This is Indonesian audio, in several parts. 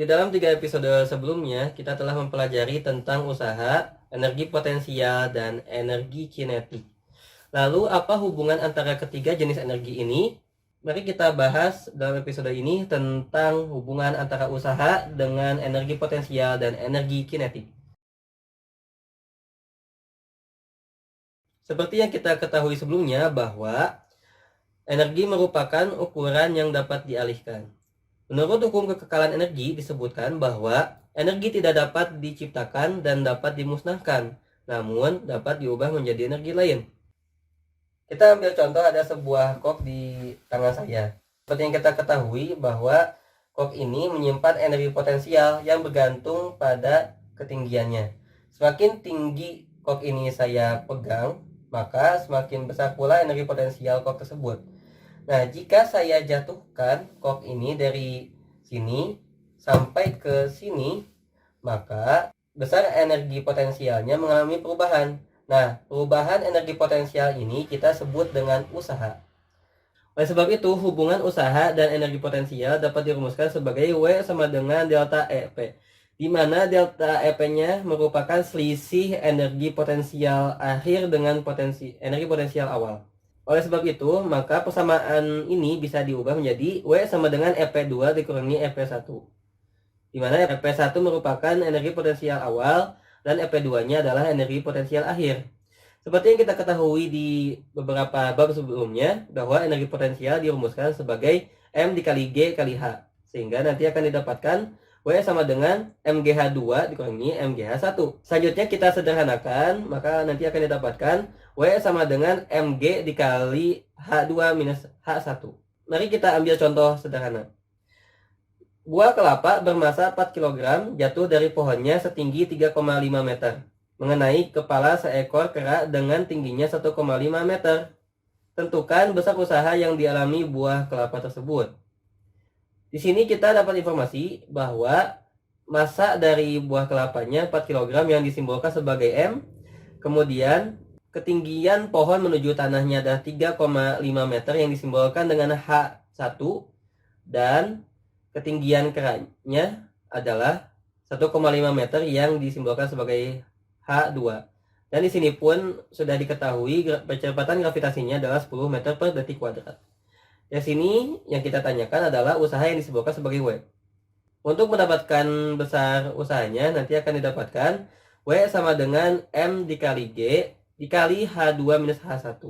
Di dalam 3 episode sebelumnya, kita telah mempelajari tentang usaha, energi potensial, dan energi kinetik. Lalu, apa hubungan antara ketiga jenis energi ini? Mari kita bahas dalam episode ini tentang hubungan antara usaha dengan energi potensial dan energi kinetik. Seperti yang kita ketahui sebelumnya bahwa energi merupakan ukuran yang dapat dialihkan. Menurut hukum kekekalan energi disebutkan bahwa energi tidak dapat diciptakan dan dapat dimusnahkan, namun dapat diubah menjadi energi lain. Kita ambil contoh, ada sebuah kok di tangan saya. Seperti yang kita ketahui bahwa kok ini menyimpan energi potensial yang bergantung pada ketinggiannya. Semakin tinggi kok ini saya pegang, maka semakin besar pula energi potensial kok tersebut. Nah, jika saya jatuhkan kok ini dari sini sampai ke sini, maka besar energi potensialnya mengalami perubahan. Nah, perubahan energi potensial ini kita sebut dengan usaha. Oleh sebab itu, hubungan usaha dan energi potensial dapat dirumuskan sebagai W sama dengan delta EP, di mana delta EP-nya merupakan selisih energi potensial akhir dengan energi potensial awal. Oleh sebab itu, maka persamaan ini bisa diubah menjadi W sama dengan EP2 dikurangi EP1. Di mana EP1 merupakan energi potensial awal dan EP2-nya adalah energi potensial akhir. Seperti yang kita ketahui di beberapa bab sebelumnya, bahwa energi potensial dirumuskan sebagai M dikali G kali H. Sehingga nanti akan didapatkan W sama dengan MGH2 dikurangi MGH1. Selanjutnya kita sederhanakan, maka nanti akan didapatkan W sama dengan MG dikali H2 minus H1. Mari kita ambil contoh sederhana. Buah kelapa bermasa 4 kg jatuh dari pohonnya setinggi 3,5 meter, mengenai kepala seekor kera dengan tingginya 1,5 meter. Tentukan besar usaha yang dialami buah kelapa tersebut. Di sini kita dapat informasi bahwa masa dari buah kelapanya 4 kg yang disimbolkan sebagai M, kemudian ketinggian pohon menuju tanahnya adalah 3,5 meter yang disimbolkan dengan H1, dan ketinggian keranya adalah 1,5 meter yang disimbolkan sebagai H2. Dan di sini pun sudah diketahui kecepatan gravitasinya adalah 10 meter per detik kuadrat. Di sini yang kita tanyakan adalah usaha yang disimbolkan sebagai W. Untuk mendapatkan besar usahanya, nanti akan didapatkan W sama dengan M dikali G dikali H2 minus H1.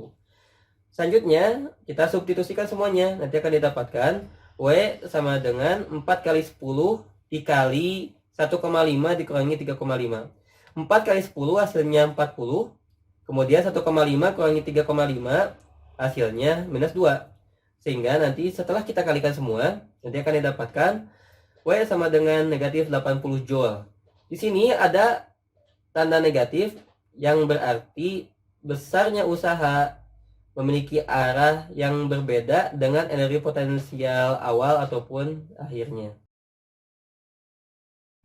Selanjutnya, kita substitusikan semuanya. Nanti akan didapatkan W sama dengan 4 kali 10 dikali 1,5 dikurangi 3,5. 4 kali 10 hasilnya 40. Kemudian 1,5 kurangi 3,5 hasilnya minus 2. Sehingga nanti setelah kita kalikan semua, nanti akan didapatkan W sama dengan negatif 80 Joule. Di sini ada tanda negatif yang berarti besarnya usaha memiliki arah yang berbeda dengan energi potensial awal ataupun akhirnya.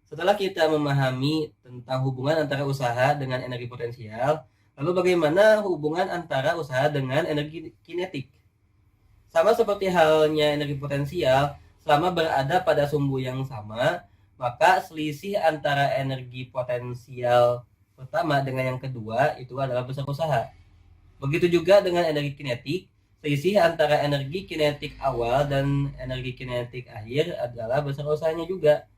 Setelah kita memahami tentang hubungan antara usaha dengan energi potensial, lalu bagaimana hubungan antara usaha dengan energi kinetik? Sama seperti halnya energi potensial, selama berada pada sumbu yang sama, maka selisih antara energi potensial pertama dengan yang kedua itu adalah besar usaha. Begitu juga dengan energi kinetik, selisih antara energi kinetik awal dan energi kinetik akhir adalah besar usahanya juga.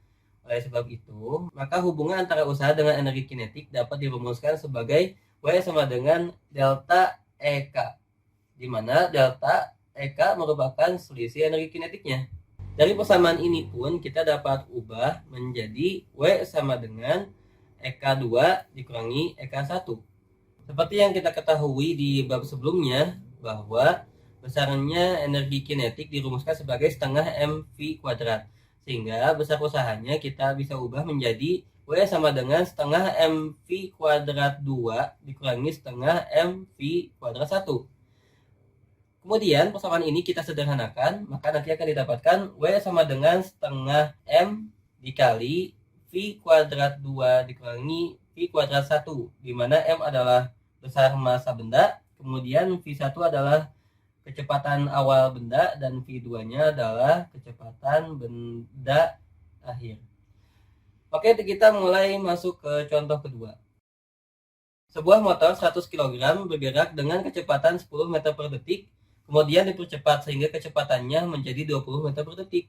Oleh sebab itu, maka hubungan antara usaha dengan energi kinetik dapat dirumuskan sebagai W sama dengan delta EK, di mana delta EK merupakan selisih energi kinetiknya. Dari persamaan ini pun kita dapat ubah menjadi W sama dengan EK2 dikurangi EK1. Seperti yang kita ketahui di bab sebelumnya, bahwa besarnya energi kinetik dirumuskan sebagai setengah mv kuadrat. Sehingga besar usahanya kita bisa ubah menjadi W sama dengan setengah mv kuadrat 2 dikurangi setengah mv kuadrat 1. Kemudian persamaan ini kita sederhanakan, maka nanti akan didapatkan W sama dengan setengah M dikali V kuadrat 2 dikurangi V kuadrat 1, di mana M adalah besar massa benda, kemudian V1 adalah kecepatan awal benda, dan V2-nya adalah kecepatan benda akhir. Oke, kita mulai masuk ke contoh kedua. Sebuah motor 100 kg bergerak dengan kecepatan 10 meter per detik, kemudian dipercepat sehingga kecepatannya menjadi 20 meter per detik.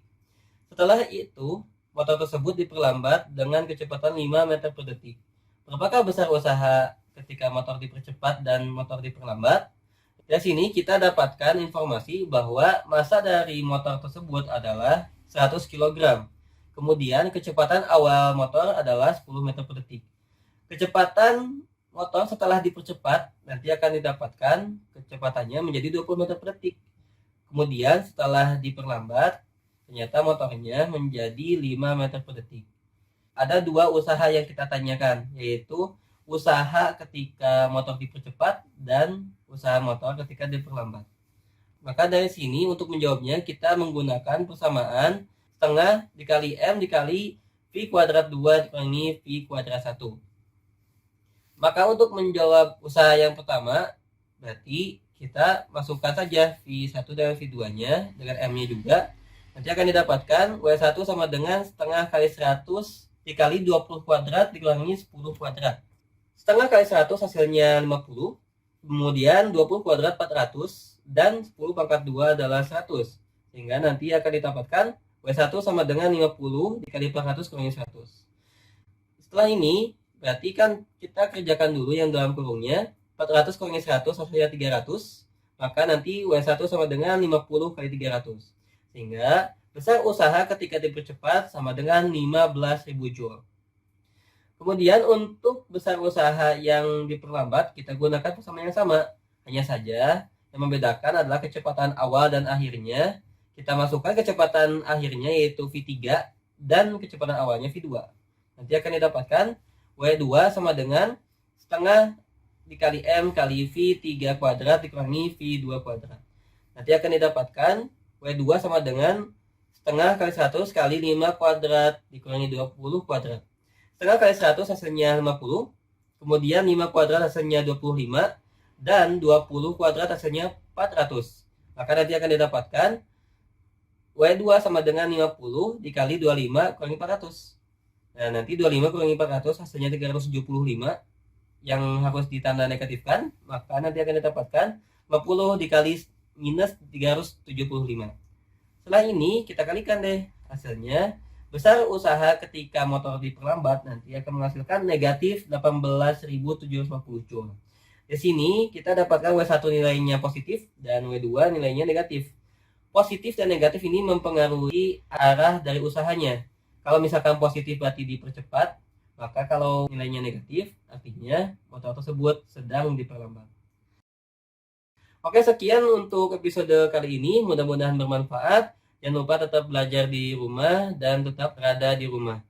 Setelah itu, motor tersebut diperlambat dengan kecepatan 5 meter per detik. Berapakah besar usaha ketika motor dipercepat dan motor diperlambat? Dari sini kita dapatkan informasi bahwa massa dari motor tersebut adalah 100 kg. Kemudian kecepatan awal motor adalah 10 meter per detik. Kecepatan motor setelah dipercepat nanti akan didapatkan kecepatannya menjadi 20 meter per detik. Kemudian setelah diperlambat, ternyata motornya menjadi 5 meter per detik. Ada dua usaha yang kita tanyakan, yaitu usaha ketika motor dipercepat dan usaha motor ketika diperlambat. Maka dari sini untuk menjawabnya kita menggunakan persamaan setengah dikali M dikali V kuadrat 2 dikurangi V kuadrat 1. Maka untuk menjawab usaha yang pertama, berarti kita masukkan saja V1 dan V2-nya dengan M-nya juga. Nanti akan didapatkan W1 sama dengan setengah kali 100 dikali 20 kuadrat dikurangi 10 kuadrat. Setengah kali 100 hasilnya 50. Kemudian 20 kuadrat 400 dan 10 pangkat 2 adalah 100. Sehingga nanti akan didapatkan W1 sama dengan 50 dikali 400 kurangi 100. Setelah ini berarti kan kita kerjakan dulu yang dalam kurungnya. 400 kurangi 100 hasilnya 300. Maka nanti W1 sama dengan 50 kali 300. Sehingga besar usaha ketika dipercepat sama dengan 15.000 Joule. Kemudian untuk besar usaha yang diperlambat kita gunakan persamaan yang sama. Hanya saja yang membedakan adalah kecepatan awal dan akhirnya. Kita masukkan kecepatan akhirnya yaitu V3 dan kecepatan awalnya V2. Nanti akan didapatkan W2 sama dengan setengah dikali M kali V3 kuadrat dikurangi V2 kuadrat. Nanti akan didapatkan W2 sama dengan setengah kali 100 kali 5 kuadrat dikurangi 20 kuadrat. Setengah kali 100 hasilnya 50. Kemudian 5 kuadrat hasilnya 25. Dan 20 kuadrat hasilnya 400. Maka nanti akan didapatkan W2 sama dengan 50 dikali 25 kurangi 400. Nah, nanti 25 kurangi 400 hasilnya 375 yang harus ditanda negatifkan. Maka nanti akan didapatkan 50 dikali minus 375. Setelah ini kita kalikan deh hasilnya. Besar usaha ketika motor diperlambat nanti akan menghasilkan negatif 18.750 Joule. Di sini kita dapatkan W1 nilainya positif dan W2 nilainya negatif. Positif dan negatif ini mempengaruhi arah dari usahanya. Kalau misalkan positif berarti dipercepat, maka kalau nilainya negatif artinya motor tersebut sedang diperlambat. Oke, sekian untuk episode kali ini. Mudah-mudahan bermanfaat. Jangan lupa tetap belajar di rumah dan tetap berada di rumah.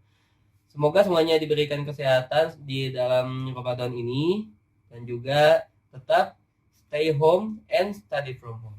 Semoga semuanya diberikan kesehatan di dalam Ramadan ini. Dan juga tetap stay home and study from home.